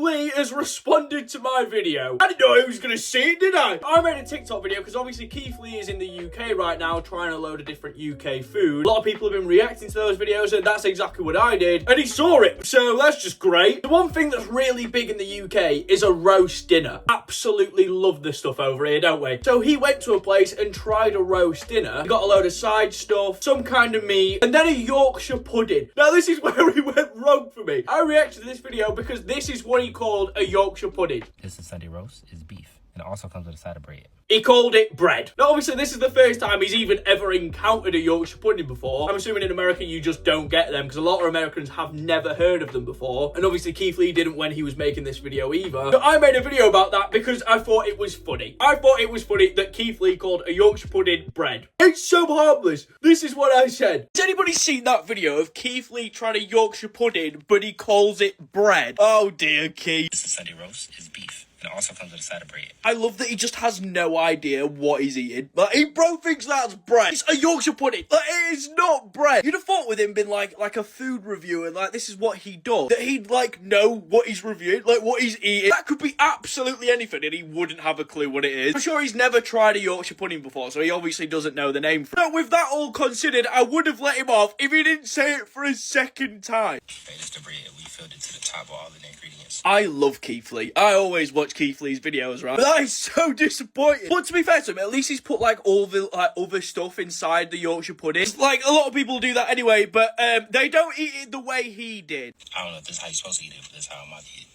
Lee has responded to my video. I didn't know he was going to see it, did I? I made a TikTok video because obviously Keith Lee is in the UK right now trying a load of different UK food. A lot of people have been reacting to those videos and that's exactly what I did. And he saw it, so that's just great. The one thing that's really big in the UK is a roast dinner. Absolutely love this stuff over here, don't we? So he went to a place and tried a roast dinner. He got a load of side stuff, some kind of meat, and then a Yorkshire pudding. Now this is where he went wrong for me. I reacted to this video because this is what he called a Yorkshire pudding. This is Sunday roast, is beef, and it also comes with a side of bread. He called it bread. Now, obviously, this is the first time he's even ever encountered a Yorkshire pudding before. I'm assuming in America you just don't get them because a lot of Americans have never heard of them before. And obviously, Keith Lee didn't when he was making this video either. So I made a video about that because I thought it was funny. I thought it was funny that Keith Lee called a Yorkshire pudding bread. It's so harmless. This is what I said. Has anybody seen that video of Keith Lee trying a Yorkshire pudding, but he calls it bread? Oh dear, Keith. This is Sunday roast, is beef, and it also comes with a side of bread. I love that he just has no idea what he's eating. Like, he bro thinks that's bread. It's a Yorkshire pudding. Like, it is not bread. You'd have thought with him being like a food reviewer, like this is what he does, that he'd like know what he's reviewing, like what he's eating. That could be absolutely anything and he wouldn't have a clue what it is. I'm sure he's never tried a Yorkshire pudding before, so he obviously doesn't know the name. But with that all considered, I would have let him off if he didn't say it for a second time. Hey, this is the bread. We filled it to the top with all the ingredients. I love Keith Lee. I always watch Keith Lee's videos, right? But that is so disappointing. But to be fair to him, at least he's put like all the other stuff inside the Yorkshire pudding. Like a lot of people do that anyway, but they don't eat it the way he did. I don't know if this is how you're supposed to eat it, but this is how I'm about to eat it.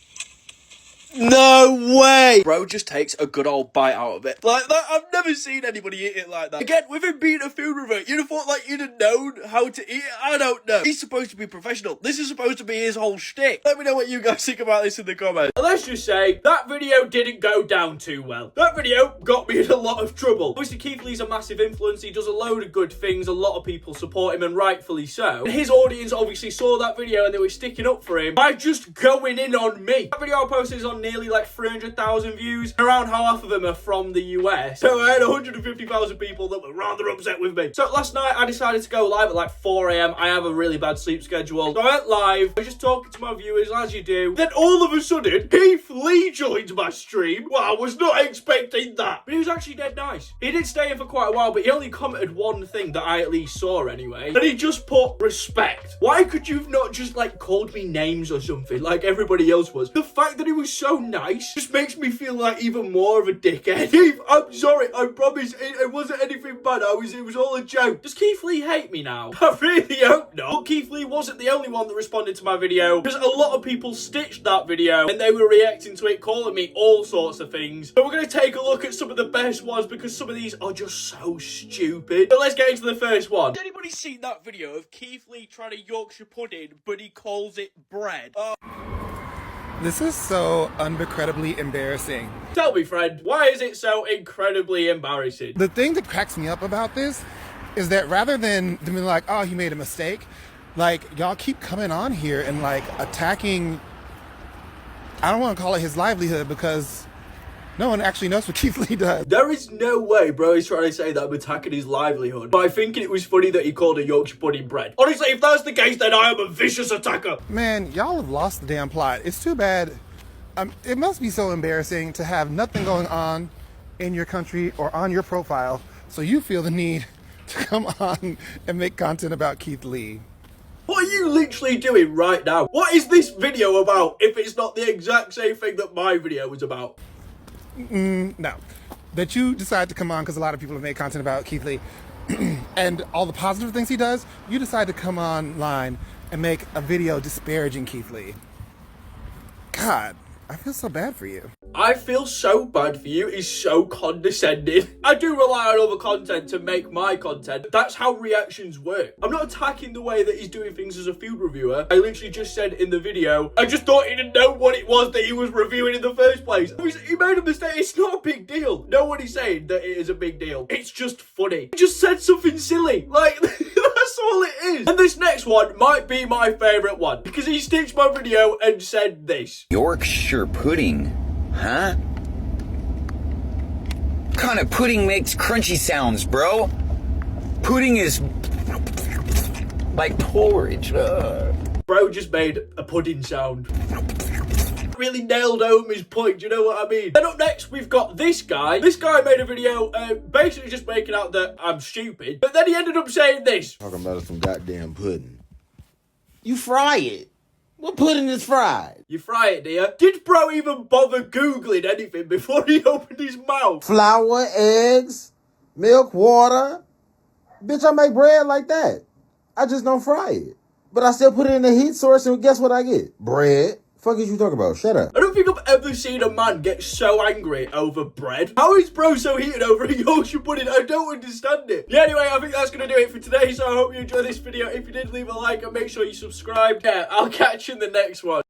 No way! Bro just takes a good old bite out of it. Like that, I've never seen anybody eat it like that. Again, with him being a food reviewer, you'd have thought like you'd have known how to eat it. I don't know. He's supposed to be professional. This is supposed to be his whole shtick. Let me know what you guys think about this in the comments. And let's just say, that video didn't go down too well. That video got me in a lot of trouble. Obviously, Keith Lee's a massive influence. He does a load of good things. A lot of people support him, and rightfully so. And his audience obviously saw that video and they were sticking up for him by just going in on me. That video I posted is on nearly like 300,000 views. Around half of them are from the US. So I had 150,000 people that were rather upset with me. So last night I decided to go live at like 4 AM. I have a really bad sleep schedule. So I went live. I was just talking to my viewers as you do. Then all of a sudden, Keith Lee joined my stream. Well, I was not expecting that. But he was actually dead nice. He did stay in for quite a while, but he only commented one thing that I at least saw anyway. And he just put respect. Why could you have not just like called me names or something like everybody else was? The fact that he was so nice just makes me feel like even more of a dickhead. Keith, I'm sorry. I promise it wasn't anything bad. It was all a joke. Does Keith Lee hate me now? I really hope not. But Keith Lee wasn't the only one that responded to my video, because a lot of people stitched that video and they were reacting to it, calling me all sorts of things. So we're going to take a look at some of the best ones because some of these are just so stupid. But let's get into the first one. Has anybody seen that video of Keith Lee trying a Yorkshire pudding, but he calls it bread? This is so incredibly embarrassing. Tell me, friend, why is it so incredibly embarrassing? The thing that cracks me up about this is that rather than being like, oh, he made a mistake, like, y'all keep coming on here and like attacking, I don't want to call it his livelihood because no one actually knows what Keith Lee does. There is no way bro is trying to say that I'm attacking his livelihood by thinking it was funny that he called a Yorkshire pudding bread. Honestly, if that's the case, then I am a vicious attacker. Man, y'all have lost the damn plot. It's too bad. It must be so embarrassing to have nothing going on in your country or on your profile, so you feel the need to come on and make content about Keith Lee. What are you literally doing right now? What is this video about if it's not the exact same thing that my video was about? No. That you decide to come on because a lot of people have made content about Keith Lee and all the positive things he does, you decide to come online and make a video disparaging Keith Lee. God, I feel so bad for you. I feel so bad for you. It's so condescending. I do rely on other content to make my content. That's how reactions work. I'm not attacking the way that he's doing things as a food reviewer. I literally just said in the video, I just thought he didn't know what it was that he was reviewing in the first place. He made a mistake. It's not a big deal. Nobody's saying that it is a big deal. It's just funny. He just said something silly. Like, that's all it is. And this next one might be my favourite one because he stitched my video and said this. Yorkshire pudding. Huh? What kind of pudding makes crunchy sounds, bro? Pudding is like porridge. Bro just made a pudding sound. really nailed home his point, do you know what I mean? Then up next, we've got this guy. This guy made a video basically just making out that I'm stupid, but then he ended up saying this. Talking about some goddamn pudding. You fry it. What pudding is fried? You fry it, do you? Did bro even bother Googling anything before he opened his mouth? Flour, eggs, milk, water. Bitch, I make bread like that. I just don't fry it. But I still put it in the heat source, and guess what I get? Bread. Fuck is you talking about? Shut up. I don't think I've ever seen a man get so angry over bread. How is bro so heated over a Yorkshire pudding? I don't understand it. Yeah, anyway, I think that's going to do it for today, so I hope you enjoyed this video. If you did, leave a like and make sure you subscribe. Yeah, I'll catch you in the next one.